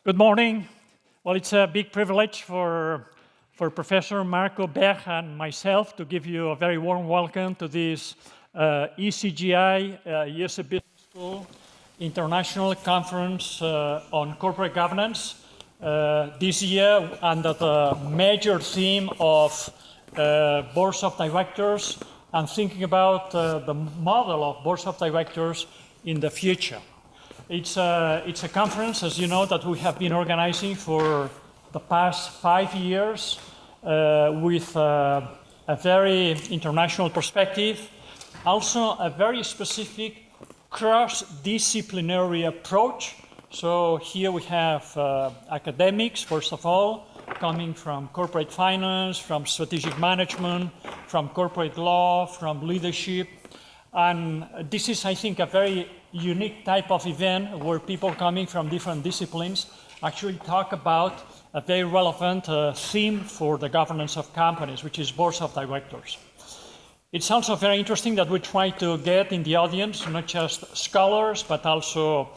Good morning. Well, it's a big privilege for Professor Marco Becht and myself to give you a very warm welcome to this ECGI, IESE Business School International Conference on Corporate Governance this year under the major theme of boards of directors and thinking about the model of boards of directors in the future. It's a conference, as you know, that we have been organizing for the past 5 years with a very international perspective, also a very specific cross-disciplinary approach. So here we have academics, first of all, coming from corporate finance, from strategic management, from corporate law, from leadership. And this is, I think, a very unique type of event where people coming from different disciplines actually talk about a very relevant theme for the governance of companies, which is boards of directors. It's also very interesting that we try to get in the audience not just scholars, but also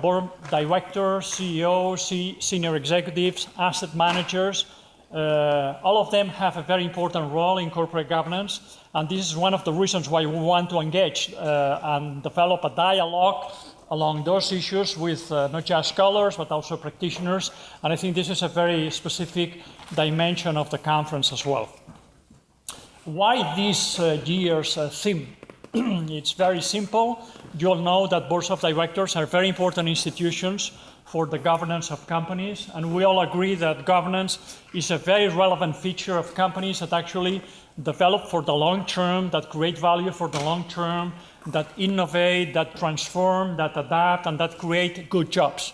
board directors, CEOs, senior executives, asset managers. All of them have a very important role in corporate governance, and this is one of the reasons why we want to engage and develop a dialogue along those issues with not just scholars, but also practitioners, and I think this is a very specific dimension of the conference as well. Why this year's theme? It's very simple. You all know that boards of directors are very important institutions for the governance of companies, and we all agree that governance is a very relevant feature of companies that actually develop for the long term, that create value for the long term, that innovate, that transform, that adapt, and that create good jobs.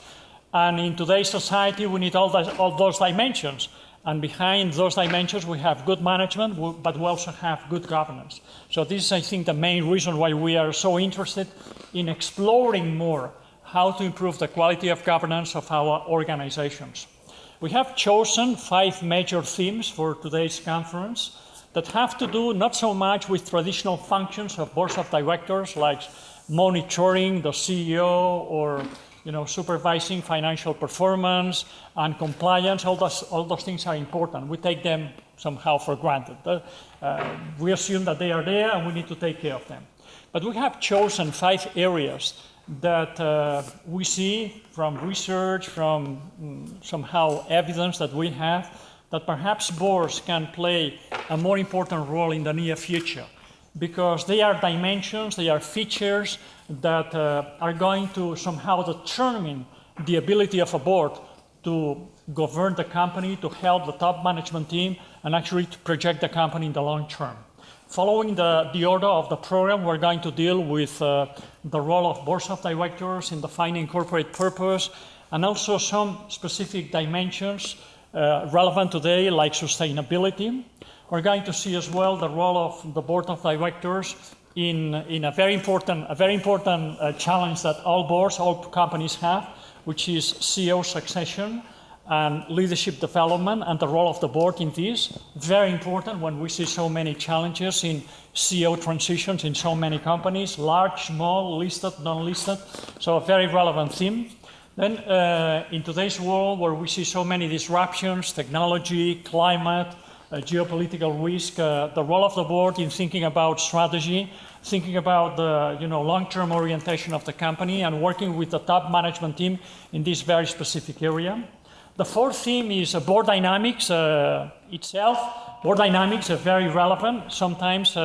And in today's society, we need all those dimensions. And behind those dimensions, we have good management, but we also have good governance. So this is, I think, the main reason why we are so interested in exploring more how to improve the quality of governance of our organizations. We have chosen 5 major themes for today's conference that have to do not so much with traditional functions of boards of directors, like monitoring the CEO or supervising financial performance and compliance. All those things are important. We take them somehow for granted. We assume that they are there and we need to take care of them. But we have chosen 5 areas that we see from research, from somehow evidence that we have, that perhaps boards can play a more important role in the near future, because they are dimensions, they are features that are going to somehow determine the ability of a board to govern the company, to help the top management team, and actually to project the company in the long term. Following the order of the program, we're going to deal with the role of boards of directors in defining corporate purpose, and also some specific dimensions relevant today, like sustainability. We're going to see as well the role of the board of directors in a very important challenge that all boards, all companies have, which is CEO succession and leadership development, and the role of the board in this. Very important when we see so many challenges in CEO transitions in so many companies, large, small, listed, non-listed. So a very relevant theme. Then in today's world where we see so many disruptions, technology, climate, geopolitical risk, the role of the board in thinking about strategy, thinking about the long-term orientation of the company, and working with the top management team in this very specific area. The 4th theme is board dynamics itself. Board dynamics are very relevant. Sometimes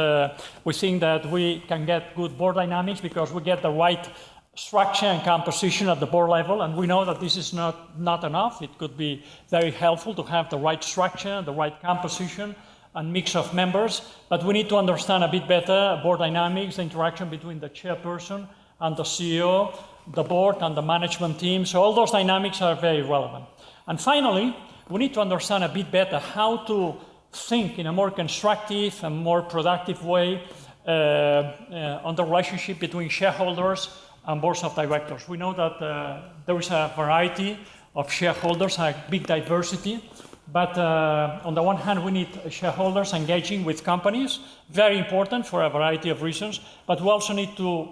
we think that we can get good board dynamics because we get the right structure and composition at the board level, and we know that this is not enough. It could be very helpful to have the right structure, the right composition, and mix of members, but we need to understand a bit better board dynamics, the interaction between the chairperson and the CEO, the board and the management team. So all those dynamics are very relevant. And finally, we need to understand a bit better how to think in a more constructive and more productive way on the relationship between shareholders and boards of directors. We know that there is a variety of shareholders, a big diversity, but on the one hand, we need shareholders engaging with companies, very important for a variety of reasons, but we also need to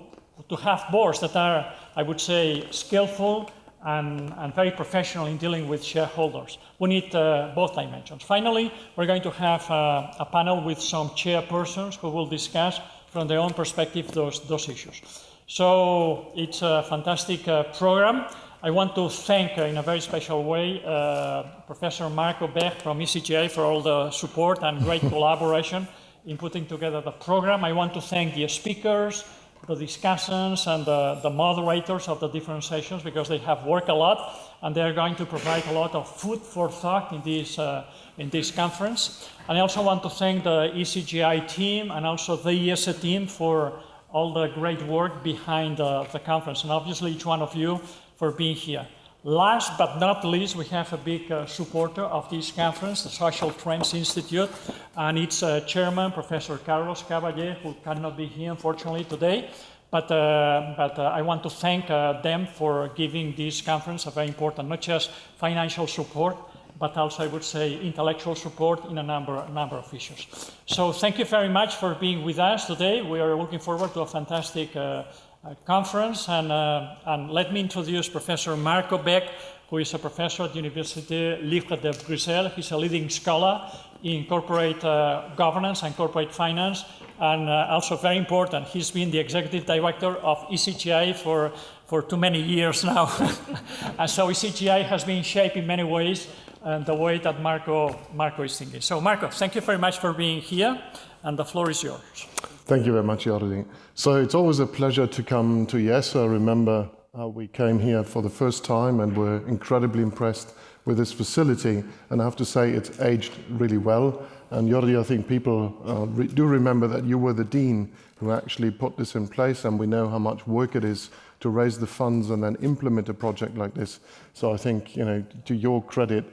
have boards that are, I would say, skillful and very professional in dealing with shareholders. We need both dimensions. Finally, we're going to have a panel with some chairpersons who will discuss from their own perspective those issues. So it's a fantastic program. I want to thank in a very special way Professor Marco Becht from ECGI for all the support and great collaboration in putting together the program. I want to thank the speakers, the discussants, and the moderators of the different sessions, because they have worked a lot and they're going to provide a lot of food for thought in this conference. And I also want to thank the ECGI team and also the IESE team for all the great work behind the conference, and obviously each one of you for being here. Last but not least, we have a big supporter of this conference, the Social Trends Institute, and its chairman, Professor Carlos Caballé, who cannot be here unfortunately today, but I want to thank them for giving this conference a very important, not just financial support, but also I would say intellectual support in a number of issues. So thank you very much for being with us today. We are looking forward to a fantastic conference, and let me introduce Professor Marco Becht, who is a professor at Université Libre de Bruxelles. He's a leading scholar in corporate governance and corporate finance, and also very important, he's been the executive director of ECGI for too many years now. And so ECGI has been shaped in many ways the way that Marco is thinking. So Marco, thank you very much for being here, and the floor is yours. Thank you very much, Jordi. So it's always a pleasure to come to IESE. I remember we came here for the first time and were incredibly impressed with this facility. And I have to say it's aged really well. And Jordi, I think people do remember that you were the dean who actually put this in place, and we know how much work it is to raise the funds and then implement a project like this. So I think, to your credit,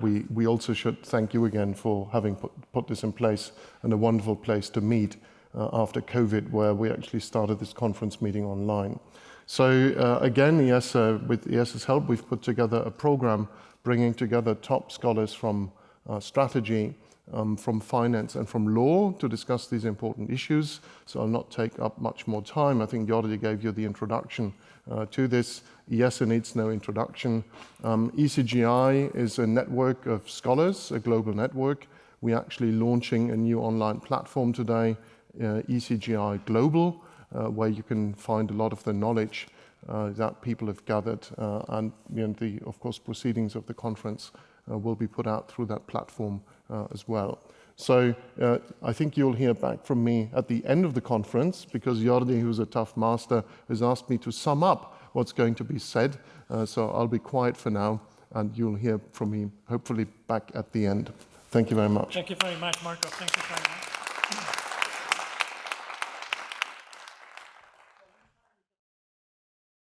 we also should thank you again for having put this in place, and a wonderful place to meet after COVID, where we actually started this conference meeting online. So again, with IESE's help, we've put together a program bringing together top scholars from strategy, from finance and from law to discuss these important issues. So I'll not take up much more time. I think Jordi gave you the introduction to this. IESE needs no introduction. ECGI is a network of scholars, a global network. We're actually launching a new online platform today, ECGI Global, where you can find a lot of the knowledge that people have gathered, and of course, proceedings of the conference will be put out through that platform as well. So I think you'll hear back from me at the end of the conference, because Jordi, who's a tough master, has asked me to sum up what's going to be said. So I'll be quiet for now, and you'll hear from me hopefully back at the end. Thank you very much. Thank you very much, Marco. Thank you very much.